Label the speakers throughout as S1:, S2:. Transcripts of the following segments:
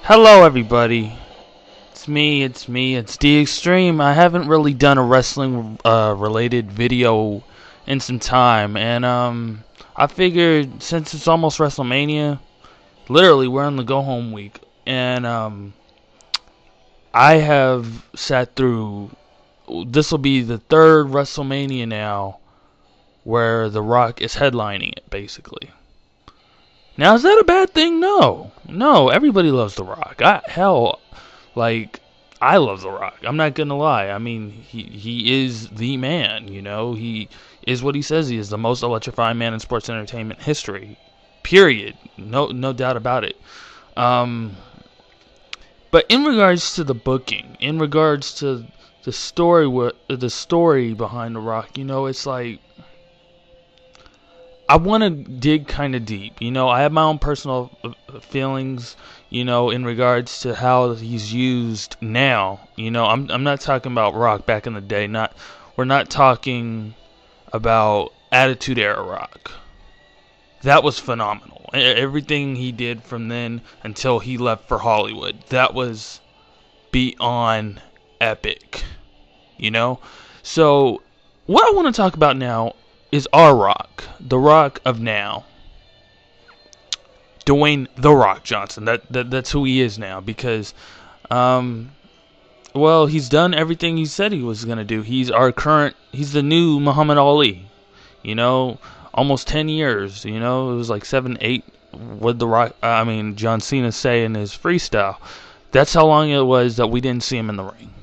S1: Hello everybody, it's The Extreme. I haven't really done a wrestling related video in some time, and I figured since it's almost WrestleMania, literally we're in the go home week, and I have sat through, this will be the third WrestleMania now where The Rock is headlining it, basically. Now, is that a bad thing? No, everybody loves The Rock. I love The Rock. I'm not gonna lie. I mean, he is the man. He is what he says he is, the most electrifying man in sports entertainment history. Period. No doubt about it. But in regards to the booking, in regards to the story behind The Rock, it's like, I want to dig kind of deep. I have my own personal feelings, in regards to how he's used now. I'm not talking about Rock back in the day. We're not talking about Attitude Era Rock. That was phenomenal. Everything he did from then until he left for Hollywood, that was beyond epic. So what I want to talk about now is our Rock, the Rock of now, Dwayne "The Rock" Johnson. That's who he is now, because, he's done everything he said he was gonna do. He's the new Muhammad Ali. Almost 10 years. It was like 7, 8. What John Cena say in his freestyle. That's how long it was that we didn't see him in the ring.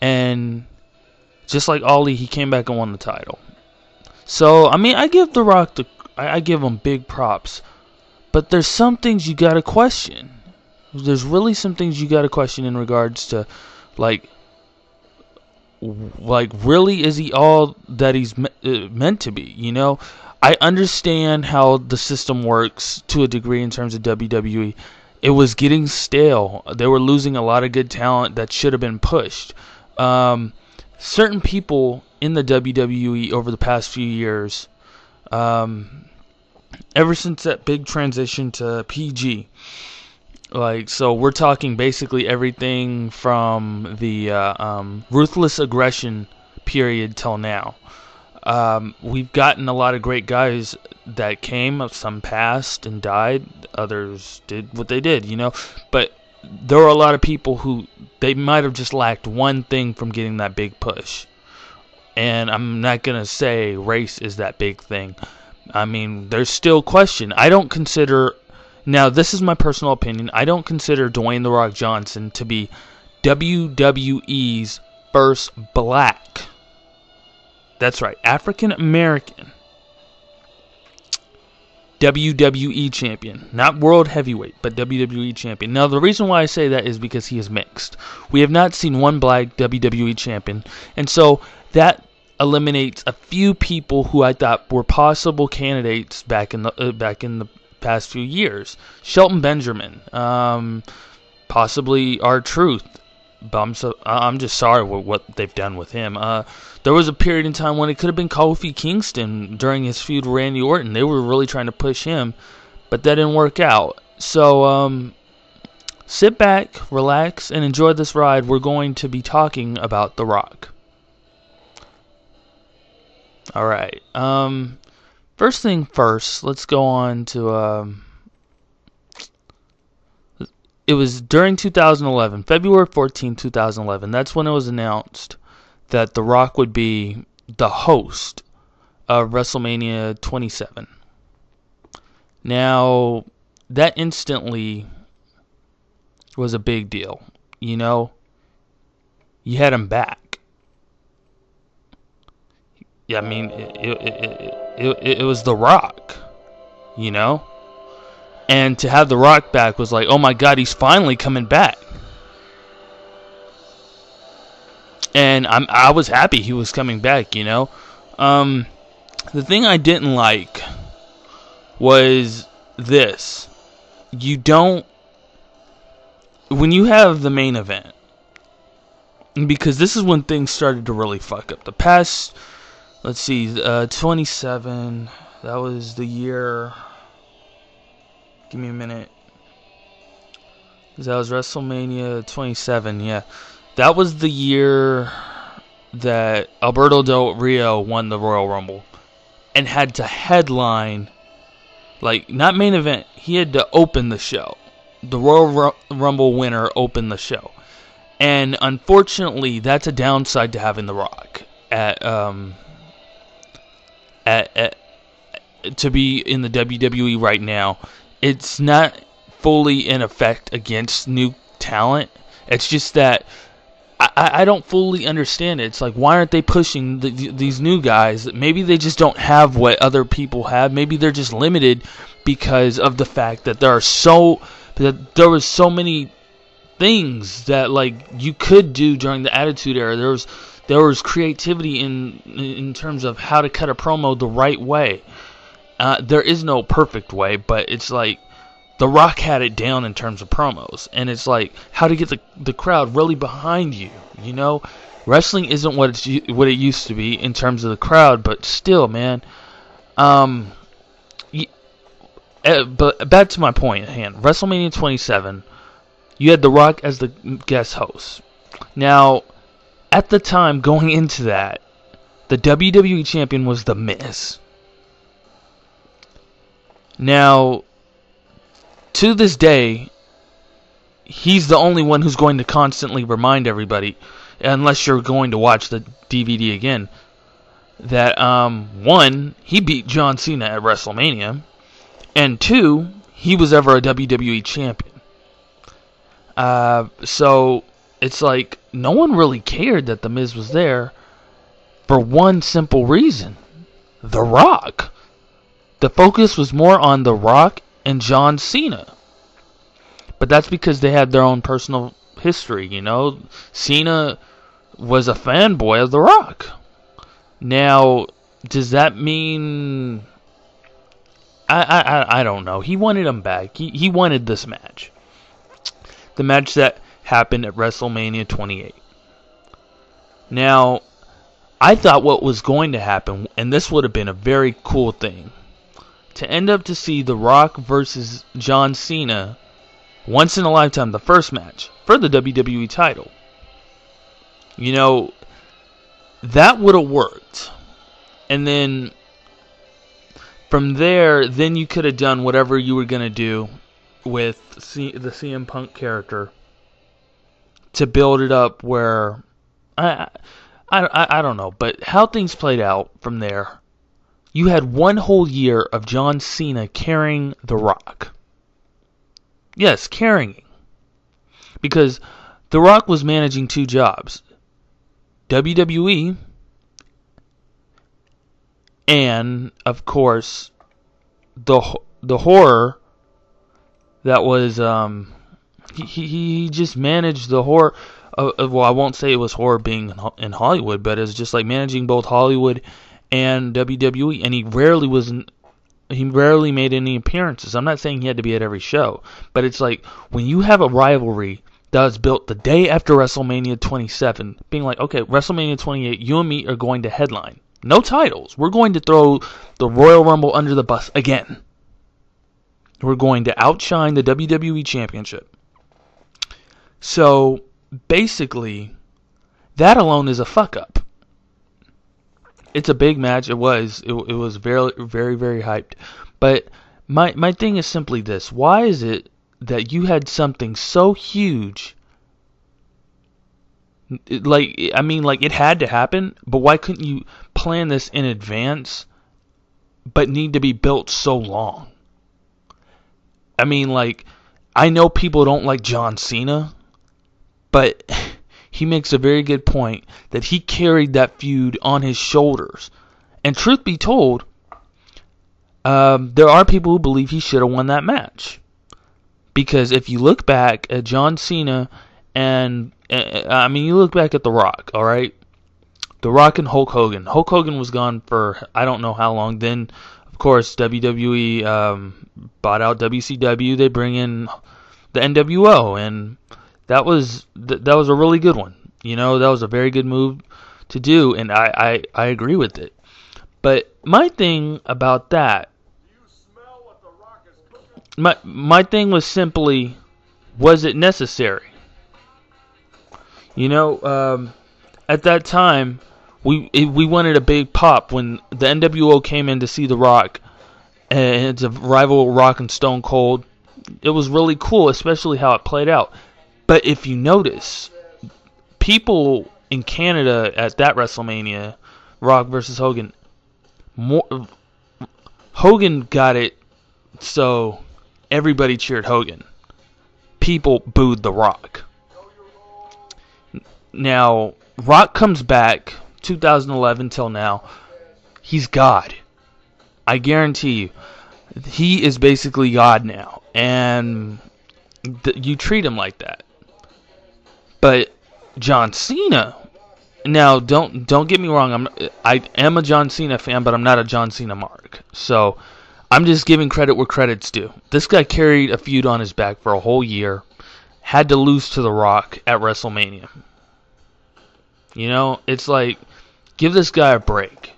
S1: And just like Ali, he came back and won the title. So, I give The Rock I give him big props. But there's some things you gotta question. There's really some things you gotta question in regards to, like really, is he all that he's meant to be? I understand how the system works to a degree in terms of WWE. It was getting stale. They were losing a lot of good talent that should have been pushed. Certain people in the WWE over the past few years, ever since that big transition to PG, so we're talking basically everything from the ruthless aggression period till now. We've gotten a lot of great guys that came. Some passed and died. Others did what they did, But there were a lot of people who, they might have just lacked one thing from getting that big push. And I'm not going to say race is that big thing. There's still question. I don't consider, now this is my personal opinion, I don't consider Dwayne "The Rock" Johnson to be WWE's first black, that's right, African American WWE champion. Not world heavyweight, but WWE champion. Now, the reason why I say that is because he is mixed. We have not seen one black WWE champion. And so that eliminates a few people who I thought were possible candidates back in the past few years. Shelton Benjamin, possibly R-Truth. But I'm just sorry with what they've done with him. There was a period in time when it could have been Kofi Kingston during his feud with Randy Orton. They were really trying to push him, but that didn't work out. So sit back, relax, and enjoy this ride. We're going to be talking about The Rock. Alright, first thing first, let's go on to, it was during 2011, February 14, 2011, that's when it was announced that The Rock would be the host of WrestleMania 27. Now, that instantly was a big deal, You had him back. Yeah, it was The Rock, And to have The Rock back was like, oh my God, he's finally coming back. And I was happy he was coming back, The thing I didn't like was this. When you have the main event, because this is when things started to really fuck up. The past, let's see, 27, that was the year, give me a minute, That was WrestleMania 27. Yeah, that was the year that Alberto Del Rio won the Royal Rumble and had to headline, like, not main event. He had to open the show. The Royal Rumble winner opened the show, and unfortunately, that's a downside to having The Rock at to be in the WWE right now. It's not fully in effect against new talent. It's just that I don't fully understand it. It's like, why aren't they pushing these new guys? Maybe they just don't have what other people have. Maybe they're just limited because of the fact that there was so many things that, like, you could do during the Attitude Era. There was creativity in terms of how to cut a promo the right way. There is no perfect way, but it's like The Rock had it down in terms of promos, and it's like how to get the crowd really behind you. You know, wrestling isn't what it used to be in terms of the crowd, but still, man. But back to my point at hand. WrestleMania 27, you had The Rock as the guest host. Now, at the time going into that, the WWE champion was The Miz. Now, to this day, he's the only one who's going to constantly remind everybody, unless you're going to watch the DVD again, that, one, he beat John Cena at WrestleMania, and two, he was ever a WWE champion. So, it's like, no one really cared that The Miz was there for one simple reason: The Rock. The focus was more on The Rock and John Cena. But that's because they had their own personal history, you know. Cena was a fanboy of The Rock. Now, does that mean... I don't know. He wanted him back. He wanted this match. The match that happened at WrestleMania 28. Now, I thought what was going to happen, and this would have been a very cool thing, to end up to see The Rock versus John Cena once in a lifetime, the first match for the WWE title. You know, that would have worked. And then from there, then you could have done whatever you were going to do with the CM Punk character to build it up where I don't know, but how things played out from there. You had one whole year of John Cena carrying The Rock. Yes, carrying. Because The Rock was managing two jobs: WWE and, of course, the horror that was, he just managed the horror. Well, I won't say it was horror being in Hollywood, but it was just like managing both Hollywood and WWE, and he rarely made any appearances. I'm not saying he had to be at every show, but it's like when you have a rivalry that was built the day after WrestleMania 27, being like, okay, WrestleMania 28, you and me are going to headline. No titles. We're going to throw the Royal Rumble under the bus again. We're going to outshine the WWE Championship. So, basically, that alone is a fuck up. It's a big match. It was very, very, very hyped. But my thing is simply this: why is it that you had something so huge? Like it had to happen, but why couldn't you plan this in advance? But need to be built so long. I mean, like, I know people don't like John Cena, but he makes a very good point that he carried that feud on his shoulders. And truth be told, there are people who believe he should have won that match. Because if you look back at John Cena and, you look back at The Rock, alright? The Rock and Hulk Hogan. Hulk Hogan was gone for I don't know how long. Then, of course, WWE bought out WCW. They bring in the NWO, and that was a really good one. You know, that was a very good move to do, and I agree with it. But my thing about that, my thing was simply, Was it necessary? You know, at that time, we wanted a big pop when the NWO came in to see The Rock, and it's a rival Rock and Stone Cold. It was really cool, especially how it played out. But if you notice, people in Canada at that WrestleMania, Rock versus Hogan, Hogan got it, so everybody cheered Hogan. People booed The Rock. Now, Rock comes back, 2011 till now. He's God. I guarantee you. He is basically God now. And you treat him like that. But John Cena, now don't get me wrong, I am a John Cena fan, but I'm not a John Cena mark. So I'm just giving credit where credit's due. This guy carried a feud on his back for a whole year. Had to lose to The Rock at WrestleMania. You know, it's like, give this guy a break.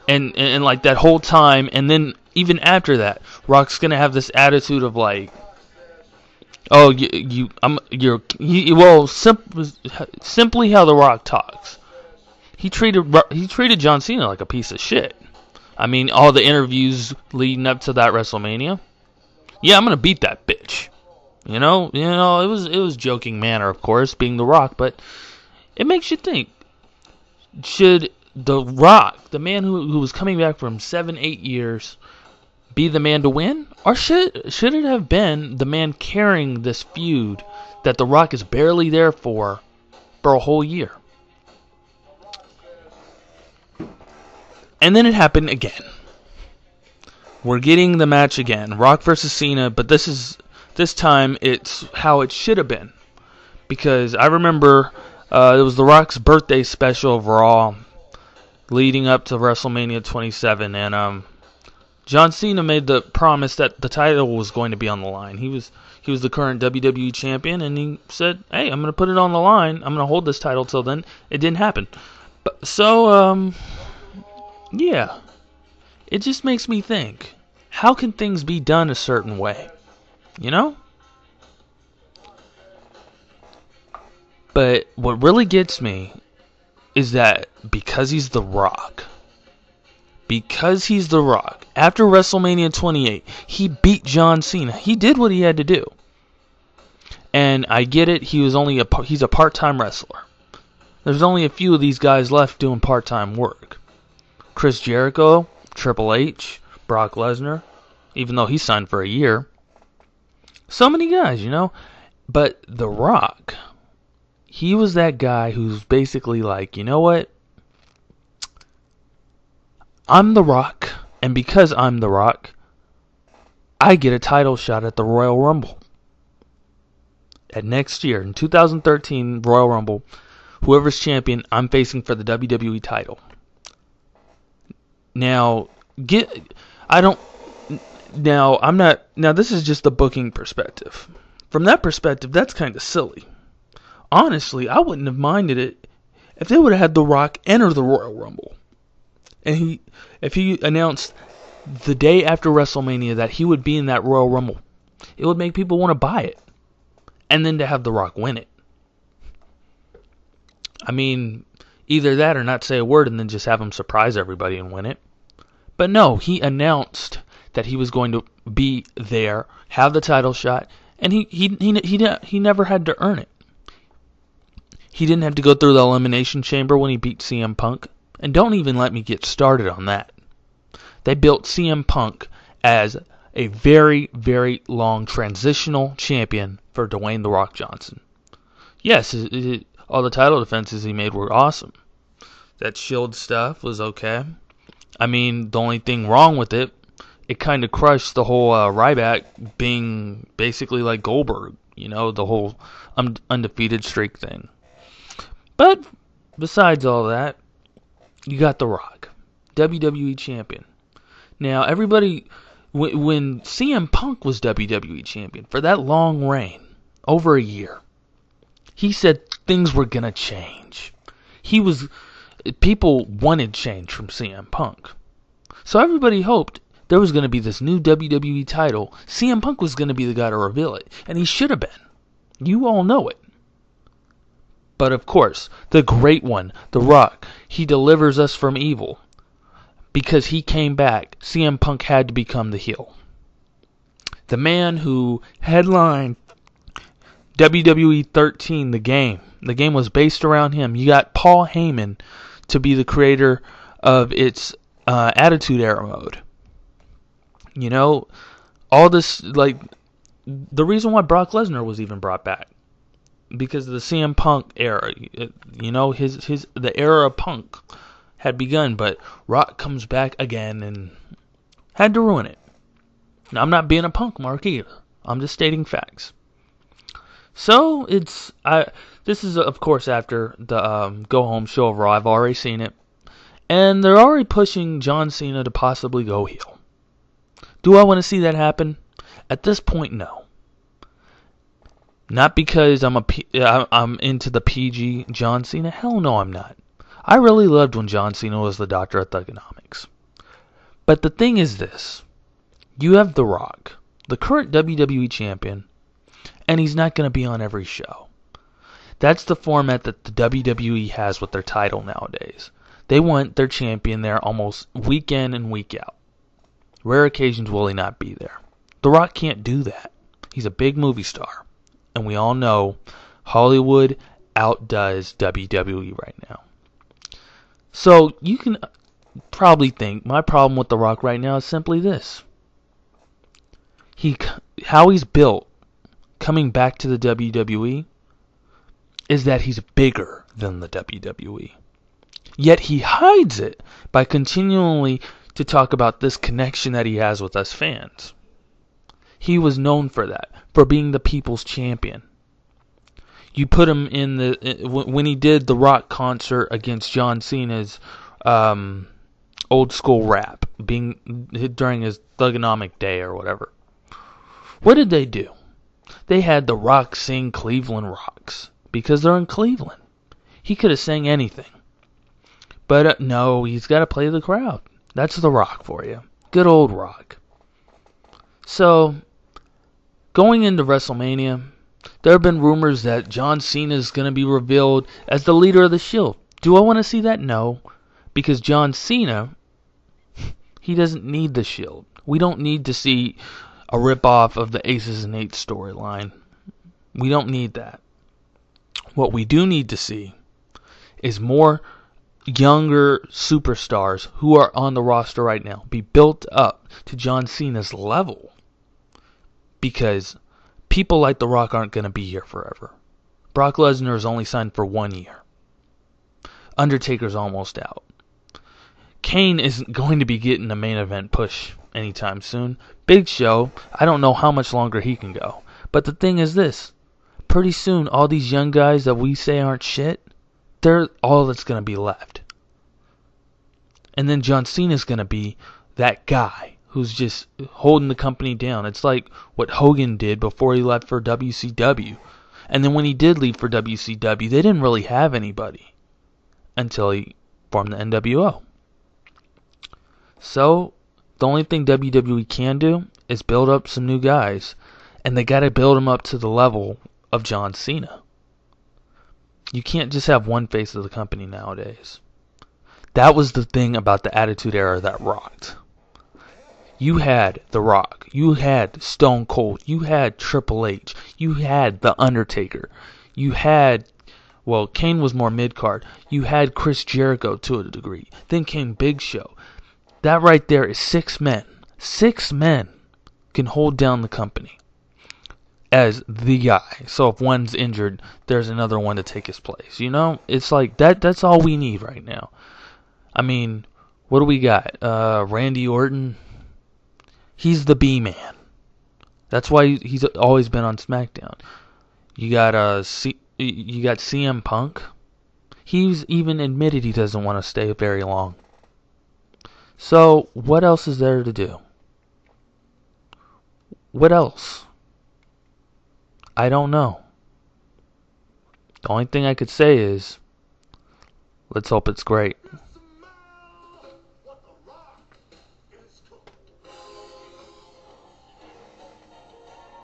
S1: And like that whole time, and then even after that, Rock's gonna have this attitude of like, oh, simply how The Rock talks. He treated John Cena like a piece of shit. I mean, all the interviews leading up to that WrestleMania. Yeah, I'm gonna beat that bitch. You know, it was joking manner, of course, being The Rock, but it makes you think. Should The Rock, the man who was coming back from 7-8 years, be the man to win? Or should it have been the man carrying this feud that The Rock is barely there for a whole year? And then it happened again. We're getting the match again. Rock versus Cena, but this time it's how it should have been. Because I remember it was The Rock's birthday special of Raw leading up to WrestleMania 27, and John Cena made the promise that the title was going to be on the line. He was the current WWE champion, and he said, "Hey, I'm going to put it on the line. I'm going to hold this title till then." It didn't happen. Yeah, it just makes me think: how can things be done a certain way? You know? But what really gets me is that because he's The Rock, after WrestleMania 28, he beat John Cena. He did what he had to do. And I get it, he's a part-time wrestler. There's only a few of these guys left doing part-time work. Chris Jericho, Triple H, Brock Lesnar, even though he signed for a year. So many guys, you know. But The Rock, he was that guy who's basically like, you know what? I'm The Rock, and because I'm The Rock, I get a title shot at the Royal Rumble. At next year, in 2013 Royal Rumble, whoever's champion, I'm facing for the WWE title. Now, this is just the booking perspective. From that perspective, that's kind of silly. Honestly, I wouldn't have minded it if they would have had The Rock enter the Royal Rumble. And if he announced the day after WrestleMania that he would be in that Royal Rumble, it would make people want to buy it. And then to have The Rock win it. I mean, either that or not say a word and then just have him surprise everybody and win it. But no, he announced that he was going to be there, have the title shot, and he never had to earn it. He didn't have to go through the Elimination Chamber when he beat CM Punk. And don't even let me get started on that. They built CM Punk as a very, very long transitional champion for Dwayne The Rock Johnson. Yes, all the title defenses he made were awesome. That Shield stuff was okay. I mean, the only thing wrong with it kind of crushed the whole Ryback being basically like Goldberg. You know, the whole undefeated streak thing. But besides all that, you got The Rock, WWE champion. Now, everybody, when CM Punk was WWE champion for that long reign, over a year, he said things were going to change. People wanted change from CM Punk. So everybody hoped there was going to be this new WWE title. CM Punk was going to be the guy to reveal it, and he should have been. You all know it. But of course, the great one, The Rock, he delivers us from evil. Because he came back, CM Punk had to become the heel. The man who headlined WWE 13, the game. The game was based around him. You got Paul Heyman to be the creator of its Attitude Era mode. You know, all this, like, the reason why Brock Lesnar was even brought back. Because of the CM Punk era. You know, the era of Punk had begun, but Rock comes back again and had to ruin it. Now, I'm not being a Punk mark either. I'm just stating facts. So, this is, of course, after the Go Home show of Raw. I've already seen it. And they're already pushing John Cena to possibly go heel. Do I want to see that happen? At this point, no. Not because I'm into the PG John Cena. Hell no, I'm not. I really loved when John Cena was the Doctor of Thugonomics. But the thing is this. You have The Rock, the current WWE champion, and he's not going to be on every show. That's the format that the WWE has with their title nowadays. They want their champion there almost week in and week out. Rare occasions will he not be there. The Rock can't do that. He's a big movie star. And we all know Hollywood outdoes WWE right now. So you can probably think my problem with The Rock right now is simply this. How he's built coming back to the WWE is that he's bigger than the WWE. Yet he hides it by continually to talk about this connection that he has with us fans. He was known for that, for being the people's champion. You put him in when he did the Rock concert against John Cena's old school rap, during his Thugonomic Day or whatever. What did they do? They had The Rock sing Cleveland Rocks because they're in Cleveland. He could have sang anything. But no, he's got to play the crowd. That's The Rock for you. Good old Rock. So, going into WrestleMania, there have been rumors that John Cena is going to be revealed as the leader of the Shield. Do I want to see that? No. Because John Cena, he doesn't need the Shield. We don't need to see a ripoff of the Aces and Eights storyline. We don't need that. What we do need to see is more younger superstars who are on the roster right now be built up to John Cena's level. Because people like The Rock aren't going to be here forever. Brock Lesnar is only signed for 1 year. Undertaker's almost out. Kane isn't going to be getting a main event push anytime soon. Big Show, I don't know how much longer he can go. But the thing is this. Pretty soon, all these young guys that we say aren't shit, they're all that's going to be left. And then John Cena's going to be that guy who's just holding the company down. It's like what Hogan did before he left for WCW. And then when he did leave for WCW, they didn't really have anybody until he formed the NWO. So, the only thing WWE can do is build up some new guys. And they got to build them up to the level of John Cena. You can't just have one face of the company nowadays. That was the thing about the Attitude Era that rocked. You had The Rock. You had Stone Cold. You had Triple H. You had The Undertaker. You had, well, Kane was more mid-card. You had Chris Jericho to a degree. Then came Big Show. That right there is 6 men. 6 men can hold down the company as the guy. So if one's injured, there's another one to take his place. You know, it's like that's all we need right now. I mean, what do we got? Randy Orton. He's the B-man. That's why he's always been on SmackDown. You got you got CM Punk. He's even admitted he doesn't want to stay very long. So, what else is there to do? What else? I don't know. The only thing I could say is, let's hope it's great.